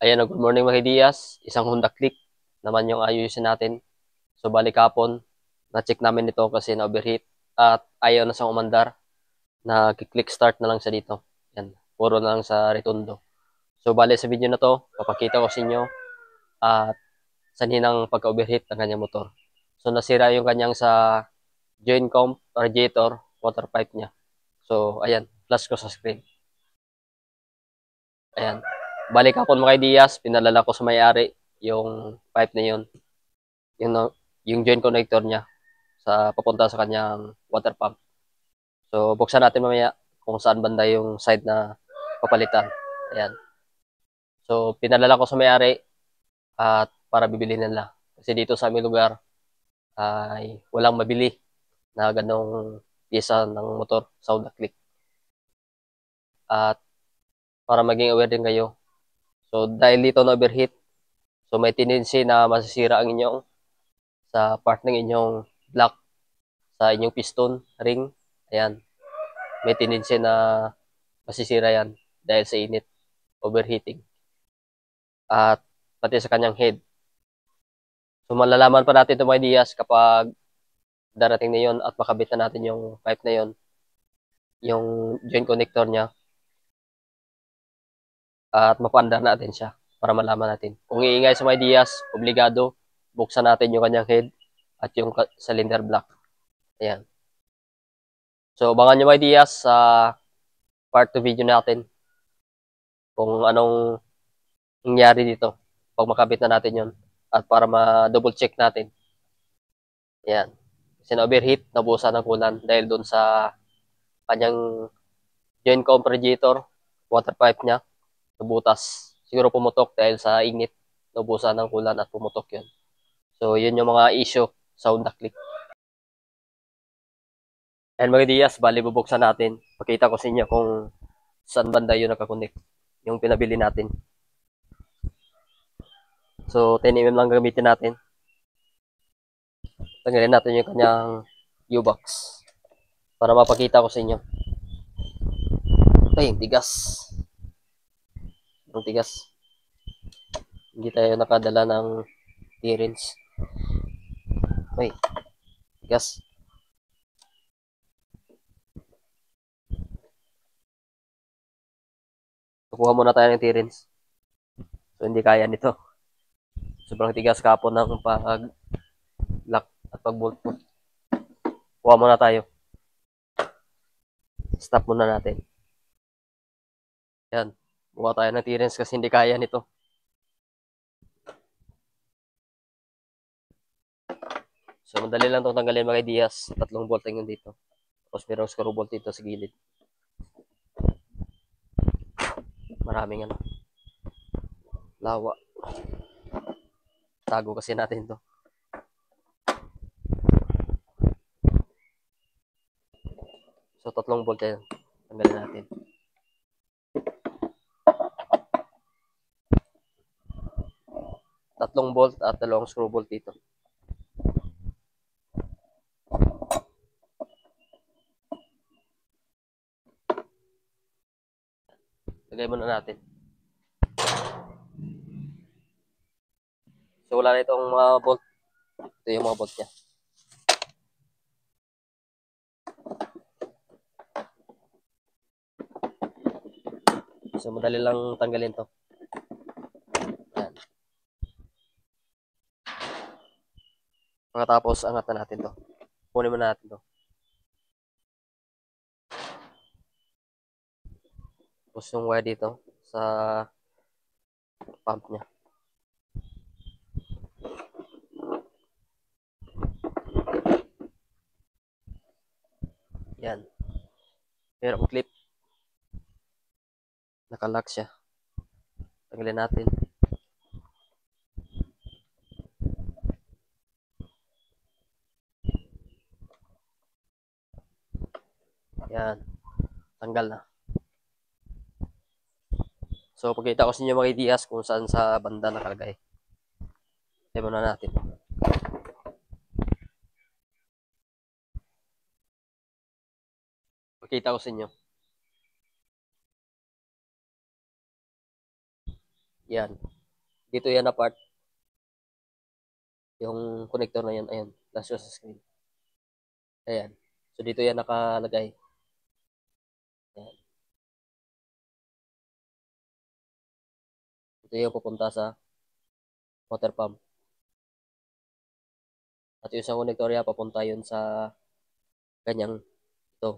Ayan, good morning mga Diaz. Isang Honda Click naman yung ayusin natin. So, balik hapon, na-check namin ito kasi na-overheat at ayaw na siyang umandar. Nag-click start na lang siya dito. Yan, puro na lang sa retondo. So, bali sa video na to, papakita ko sa inyo at sanhin ang pagka-overheat ng kanyang motor. So, nasira yung kanyang sa joint comp, radiator, water pipe niya. So, ayan, flash ko sa screen. Ayan. Balik hapon mga Diaz, pinalala ko sa may-ari yung pipe na yun. Yung, yung joint connector niya sa papunta sa kanyang water pump. So, buksan natin mamaya kung saan banda yung side na papalitan. Ayan. So, pinalala ko sa may-ari at para bibili nila. Kasi dito sa aming lugar ay walang mabili na ganong pyesa ng motor sa Honda Click. At para maging aware din kayo. So, dahil dito na overheat, so may tendency na masisira ang inyong sa part ng inyong block, sa inyong piston, ring. Ayan. May tendency na masisira yan dahil sa init, overheating. At pati sa kanyang head. So, malalaman pa natin itong mga ideas kapag darating na yun at makabit na natin yung pipe na yun, yung joint connector niya, at mapandar natin siya para malaman natin. Kung iingay sa mga ideas, obligado, buksan natin yung kanyang head at yung cylinder block. Ayan. So, abangan nyo mga ideas sa part 2 video natin kung anong nangyari dito pag makabit na natin yon at para ma-double check natin. Ayan. Kasi na-overheat, nabusan ng kulan dahil doon sa kanyang joint comp radiator, water pipe niya, nabutas. Siguro pumutok dahil sa init, nabusan ng kulan at pumutok yun. So, yun yung mga issue sa Honda Click. And mga Diaz, bali bubuksan natin. Pakita ko sa inyo kung saan banda yun nakakonect. Yung pinabili natin. So, 10mm lang gamitin natin. Tanggalin natin yung kanyang U-box para mapakita ko sa inyo. Ay, tigas. Ang tigas. Hindi tayo nakadala ng clearance. Ay, tigas. Kukuha muna tayo ng clearance. So, hindi kaya nito. Sobrang tigas kapon ng pag-lock at pag-bolt po. Kuha muna tayo. Stop muna natin. Yan. Kuha tayo ng clearance kasi hindi kaya nito. So, madali lang itong tanggalin mga ideas. 3 bolt yung dito. Tapos mayroong screw bolt dito sa gilid. Maraming lawa. Tago kasi natin to. So, 3 bolt yan. Tanggalin natin. 3 bolt at 2 screw bolt dito. Lagay muna natin. So, wala na itong mga bolt. Ito yung mga bolt niya. So, madali lang tanggalin to. Yan. Pagkatapos, angat na natin to. Kunin mo na natin to. Tapos yung wire dito sa pump niya. Yan. Merong clip. Nakalock siya. Tanggalin natin. Yan. Tanggal na. So, pagkita ko sa inyo mga ideas kung saan sa banda nakalagay. Tayo muna natin. Pagkita ko sa inyo. Yan. Dito yan na part, yung connector na yan, ayan, flash sa screen. Ayan. So, dito yan nakalagay. Ayan. Ito yung pupunta sa water pump. At yung sa connector yan, papunta yun sa kanyang, ito,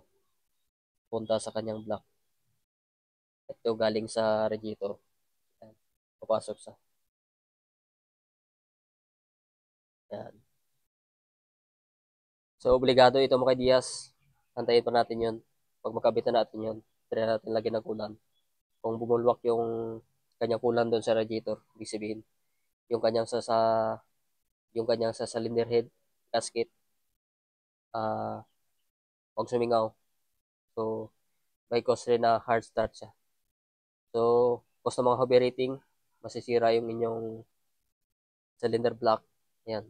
punta sa kanyang block. Ito galing sa radiator. Ayan. Papasok sa, ayan. So, obligado ito mga Diaz. Antayin pa natin yun. Pag makabit na natin yun, try natin lagyan ng kulan. Kung bumulwak yung kanyang kulan doon sa radiator, ibig sabihin, yung kanyang sa cylinder head, gasket, ah, pag sumingaw. So, may cause rin na hard start siya. So, cause ng mga heavy rating, masisira yung inyong cylinder block. Yan.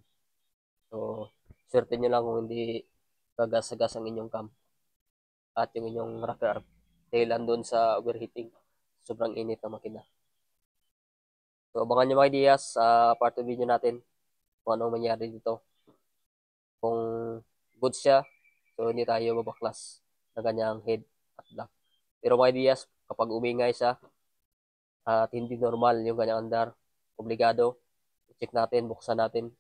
So, swerte nyo lang kung hindi gagas-gas ang inyong cam at yung inyong rocker dahil andun sa overheating. Sobrang init na makina. So, abangan nyo mga ideas sa part 2 video natin kung ano mangyari dito. Kung good siya, so hindi tayo mabaklas na ganyang head at block. Pero mga ideas, kapag umingay siya at hindi normal yung kanyang andar, obligado, check natin, buksan natin,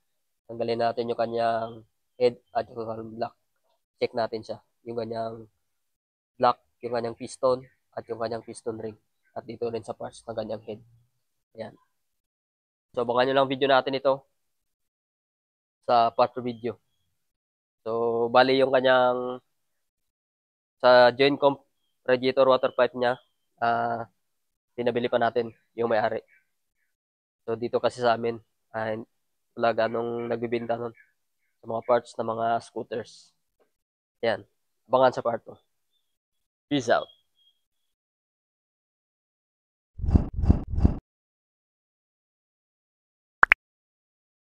tanggalin natin yung kanyang head at yung kanyang block. Check natin siya, yung kanyang block, yung kanyang piston at yung kanyang piston ring. At dito rin sa parts ng kanyang head. Ayan. So, abangan nyo lang video natin ito sa part 2 video. So, bali yung kanyang sa joint comp radiator water pipe niya, pinabili pa natin yung may-ari. So, dito kasi sa amin, wala ganong nagbibinta nun sa mga parts ng mga scooters. Yan. Abangan sa part 2. Peace out.